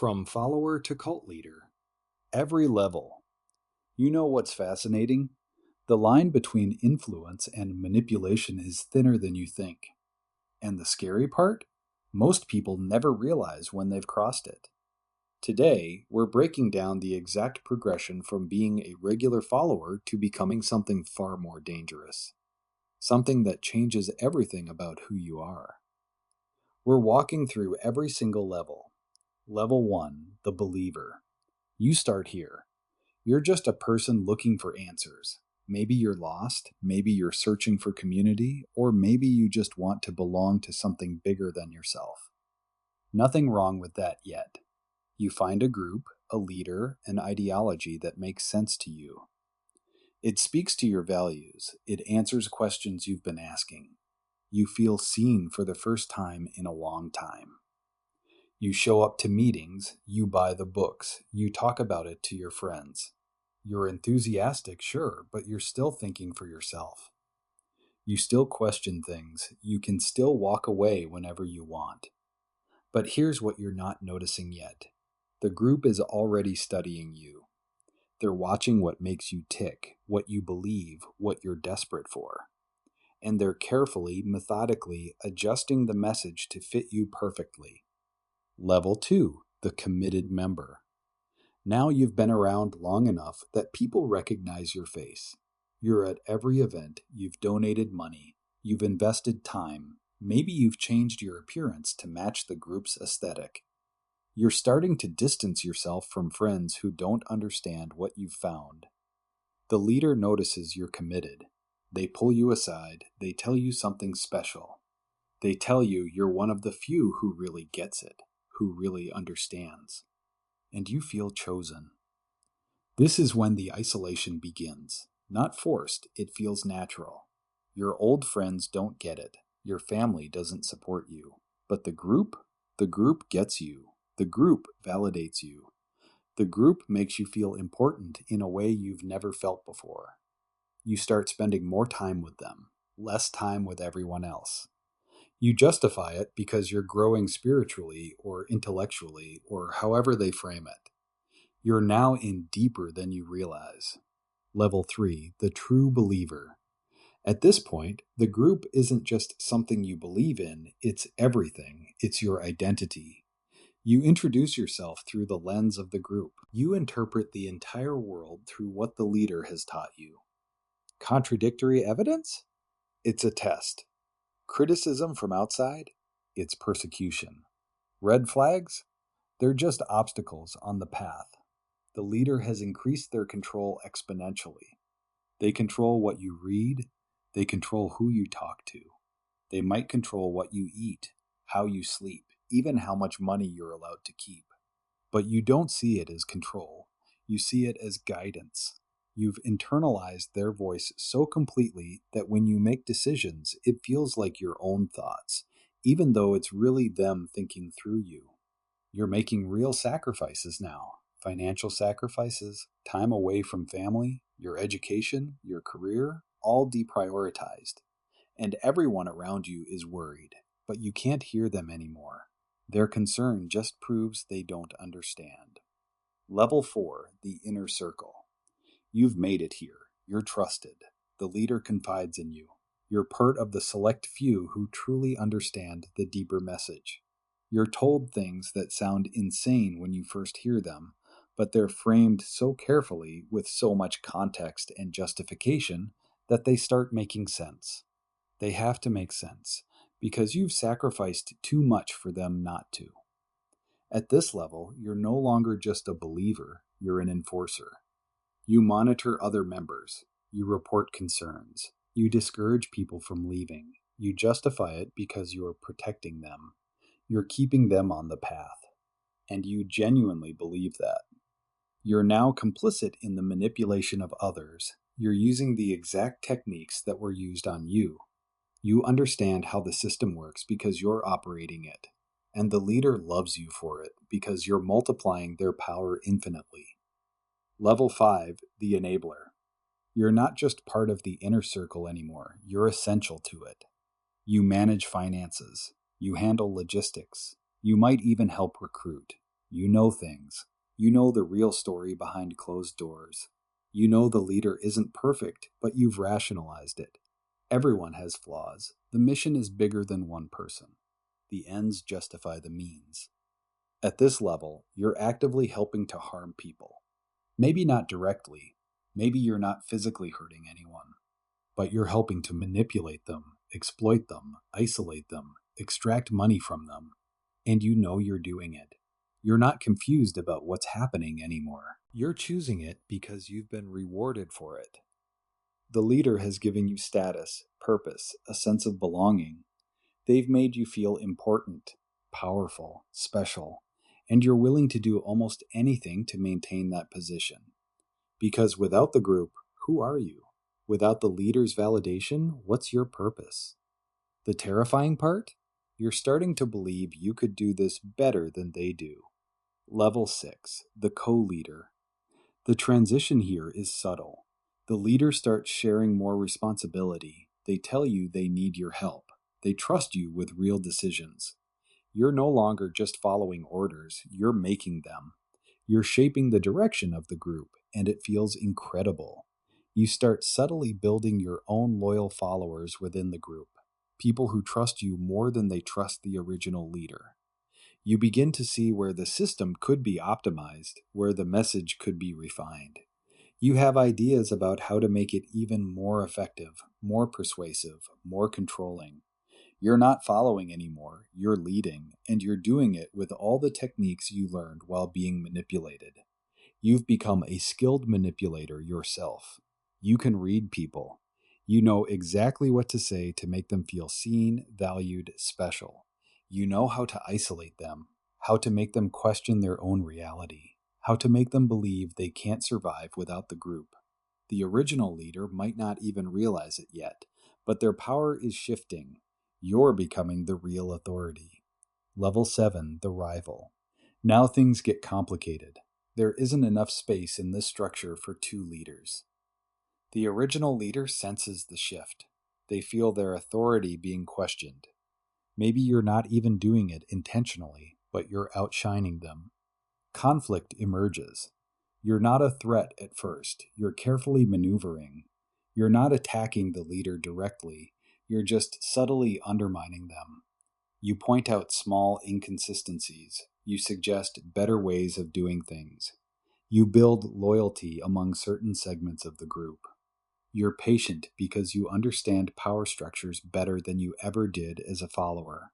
From follower to cult leader, every level. You know what's fascinating? The line between influence and manipulation is thinner than you think. And the scary part? Most people never realize when they've crossed it. Today, we're breaking down the exact progression from being a regular follower to becoming something far more dangerous. Something that changes everything about who you are. We're walking through every single level. Level 1, the believer. You start here. You're just a person looking for answers. Maybe you're lost, maybe you're searching for community, or maybe you just want to belong to something bigger than yourself. Nothing wrong with that yet. You find a group, a leader, an ideology that makes sense to you. It speaks to your values. It answers questions you've been asking. You feel seen for the first time in a long time. You show up to meetings, you buy the books, you talk about it to your friends. You're enthusiastic, sure, but you're still thinking for yourself. You still question things, you can still walk away whenever you want. But here's what you're not noticing yet. The group is already studying you. They're watching what makes you tick, what you believe, what you're desperate for. And they're carefully, methodically adjusting the message to fit you perfectly. Level 2, the committed member. Now you've been around long enough that people recognize your face. You're at every event, you've donated money, you've invested time, maybe you've changed your appearance to match the group's aesthetic. You're starting to distance yourself from friends who don't understand what you've found. The leader notices you're committed. They pull you aside, they tell you something special. They tell you you're one of the few who really gets it, who really understands. And you feel chosen. This is when the isolation begins. Not forced, it feels natural. Your old friends don't get it. Your family doesn't support you. But the group gets you. The group validates you. The group makes you feel important in a way you've never felt before. You start spending more time with them, less time with everyone else. You justify it because you're growing spiritually or intellectually or however they frame it. You're now in deeper than you realize. Level 3, the true believer. At this point, the group isn't just something you believe in, it's everything. It's your identity. You introduce yourself through the lens of the group. You interpret the entire world through what the leader has taught you. Contradictory evidence? It's a test. Criticism from outside? It's persecution. Red flags? They're just obstacles on the path. The leader has increased their control exponentially. They control what you read. They control who you talk to. They might control what you eat, how you sleep, even how much money you're allowed to keep. But you don't see it as control. You see it as guidance. You've internalized their voice so completely that when you make decisions, it feels like your own thoughts, even though it's really them thinking through you. You're making real sacrifices now. Financial sacrifices, time away from family, your education, your career, all deprioritized. And everyone around you is worried, but you can't hear them anymore. Their concern just proves they don't understand. Level 4, the inner circle. You've made it here. You're trusted. The leader confides in you. You're part of the select few who truly understand the deeper message. You're told things that sound insane when you first hear them, but they're framed so carefully with so much context and justification that they start making sense. They have to make sense, because you've sacrificed too much for them not to. At this level, you're no longer just a believer, you're an enforcer. You monitor other members. You report concerns. You discourage people from leaving. You justify it because you're protecting them. You're keeping them on the path. And you genuinely believe that. You're now complicit in the manipulation of others. You're using the exact techniques that were used on you. You understand how the system works because you're operating it. And the leader loves you for it because you're multiplying their power infinitely. Level 5, the enabler. You're not just part of the inner circle anymore, you're essential to it. You manage finances. You handle logistics. You might even help recruit. You know things. You know the real story behind closed doors. You know the leader isn't perfect, but you've rationalized it. Everyone has flaws. The mission is bigger than one person. The ends justify the means. At this level, you're actively helping to harm people. Maybe not directly. Maybe you're not physically hurting anyone. But you're helping to manipulate them, exploit them, isolate them, extract money from them. And you know you're doing it. You're not confused about what's happening anymore. You're choosing it because you've been rewarded for it. The leader has given you status, purpose, a sense of belonging. They've made you feel important, powerful, special, and you're willing to do almost anything to maintain that position. Because without the group, who are you? Without the leader's validation, what's your purpose? The terrifying part? You're starting to believe you could do this better than they do. Level 6, the co-leader. The transition here is subtle. The leader starts sharing more responsibility. They tell you they need your help. They trust you with real decisions. You're no longer just following orders, you're making them. You're shaping the direction of the group, and it feels incredible. You start subtly building your own loyal followers within the group, people who trust you more than they trust the original leader. You begin to see where the system could be optimized, where the message could be refined. You have ideas about how to make it even more effective, more persuasive, more controlling. You're not following anymore, you're leading, and you're doing it with all the techniques you learned while being manipulated. You've become a skilled manipulator yourself. You can read people. You know exactly what to say to make them feel seen, valued, special. You know how to isolate them, how to make them question their own reality, how to make them believe they can't survive without the group. The original leader might not even realize it yet, but their power is shifting. You're becoming the real authority. Level 7, the rival. Now things get complicated. There isn't enough space in this structure for two leaders. The original leader senses the shift. They feel their authority being questioned. Maybe you're not even doing it intentionally, but you're outshining them. Conflict emerges. You're not a threat at first. You're carefully maneuvering. You're not attacking the leader directly. You're just subtly undermining them. You point out small inconsistencies. You suggest better ways of doing things. You build loyalty among certain segments of the group. You're patient because you understand power structures better than you ever did as a follower.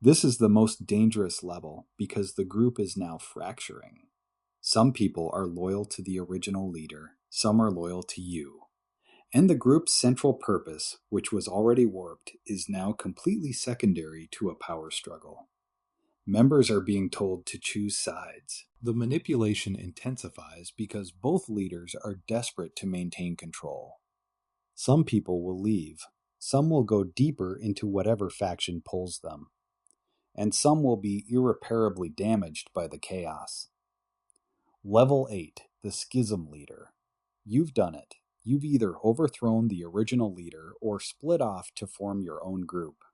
This is the most dangerous level because the group is now fracturing. Some people are loyal to the original leader, some are loyal to you. And the group's central purpose, which was already warped, is now completely secondary to a power struggle. Members are being told to choose sides. The manipulation intensifies because both leaders are desperate to maintain control. Some people will leave. Some will go deeper into whatever faction pulls them. And some will be irreparably damaged by the chaos. Level 8, the schism leader. You've done it. You've either overthrown the original leader or split off to form your own group.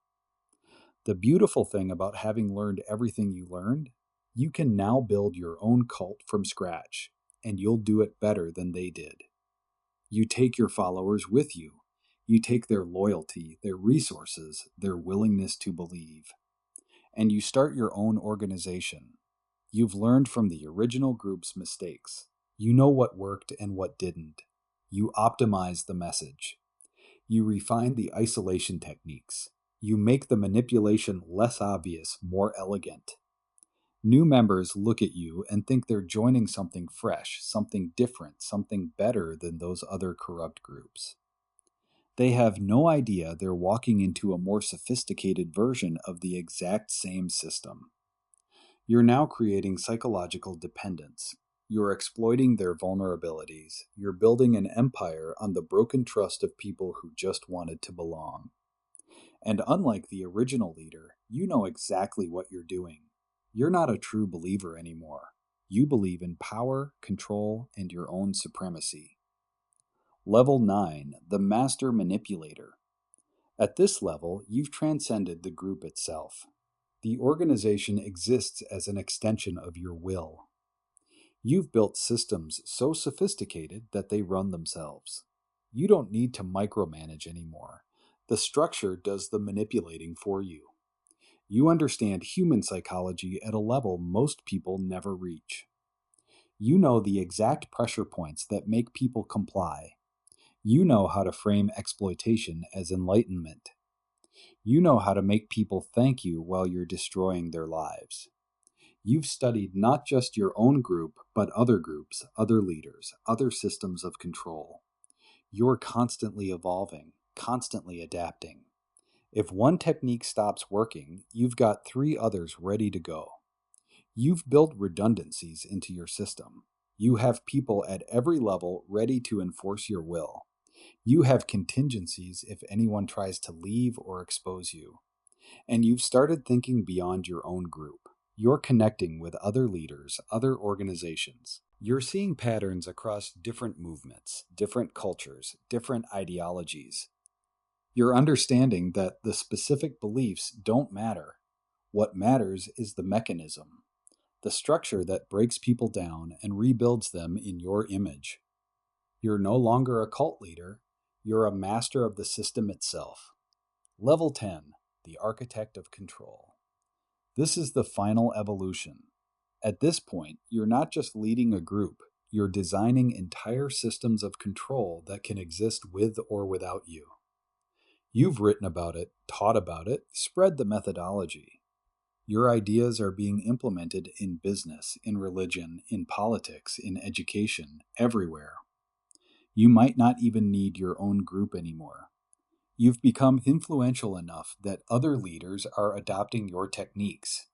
The beautiful thing about having learned everything you learned, you can now build your own cult from scratch, and you'll do it better than they did. You take your followers with you. You take their loyalty, their resources, their willingness to believe. And you start your own organization. You've learned from the original group's mistakes. You know what worked and what didn't. You optimize the message. You refine the isolation techniques. You make the manipulation less obvious, more elegant. New members look at you and think they're joining something fresh, something different, something better than those other corrupt groups. They have no idea they're walking into a more sophisticated version of the exact same system. You're now creating psychological dependence. You're exploiting their vulnerabilities. You're building an empire on the broken trust of people who just wanted to belong. And unlike the original leader, you know exactly what you're doing. You're not a true believer anymore. You believe in power, control, and your own supremacy. Level 9, the Master Manipulator. At this level, you've transcended the group itself. The organization exists as an extension of your will. You've built systems so sophisticated that they run themselves. You don't need to micromanage anymore. The structure does the manipulating for you. You understand human psychology at a level most people never reach. You know the exact pressure points that make people comply. You know how to frame exploitation as enlightenment. You know how to make people thank you while you're destroying their lives. You've studied not just your own group, but other groups, other leaders, other systems of control. You're constantly evolving, constantly adapting. If one technique stops working, you've got three others ready to go. You've built redundancies into your system. You have people at every level ready to enforce your will. You have contingencies if anyone tries to leave or expose you. And you've started thinking beyond your own group. You're connecting with other leaders, other organizations. You're seeing patterns across different movements, different cultures, different ideologies. You're understanding that the specific beliefs don't matter. What matters is the mechanism, the structure that breaks people down and rebuilds them in your image. You're no longer a cult leader, you're a master of the system itself. Level 10, the architect of control. This is the final evolution. At this point, you're not just leading a group, you're designing entire systems of control that can exist with or without you. You've written about it, taught about it, spread the methodology. Your ideas are being implemented in business, in religion, in politics, in education, everywhere. You might not even need your own group anymore. You've become influential enough that other leaders are adopting your techniques.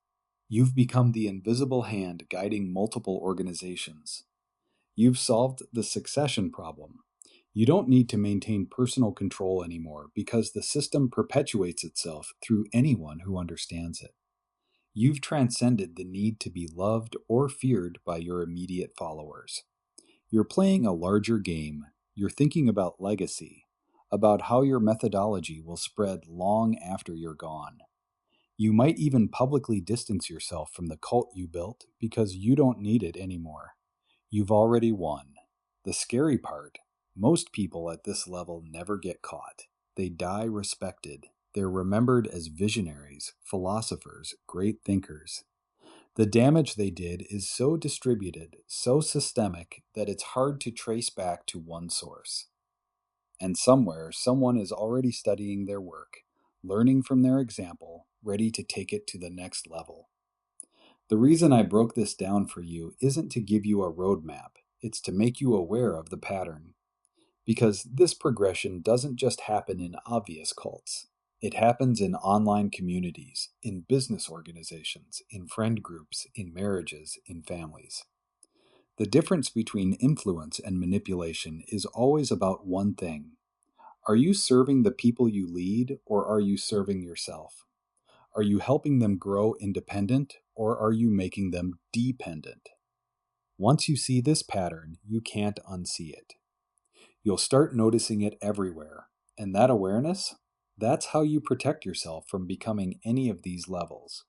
You've become the invisible hand guiding multiple organizations. You've solved the succession problem. You don't need to maintain personal control anymore because the system perpetuates itself through anyone who understands it. You've transcended the need to be loved or feared by your immediate followers. You're playing a larger game. You're thinking about legacy, about how your methodology will spread long after you're gone. You might even publicly distance yourself from the cult you built because you don't need it anymore. You've already won. The scary part, most people at this level never get caught. They die respected. They're remembered as visionaries, philosophers, great thinkers. The damage they did is so distributed, so systemic, that it's hard to trace back to one source. And somewhere, someone is already studying their work, learning from their example, ready to take it to the next level. The reason I broke this down for you isn't to give you a roadmap, it's to make you aware of the pattern. Because this progression doesn't just happen in obvious cults. It happens in online communities, in business organizations, in friend groups, in marriages, in families. The difference between influence and manipulation is always about one thing. Are you serving the people you lead, or are you serving yourself? Are you helping them grow independent, or are you making them dependent? Once you see this pattern, you can't unsee it. You'll start noticing it everywhere, and that awareness, that's how you protect yourself from becoming any of these levels.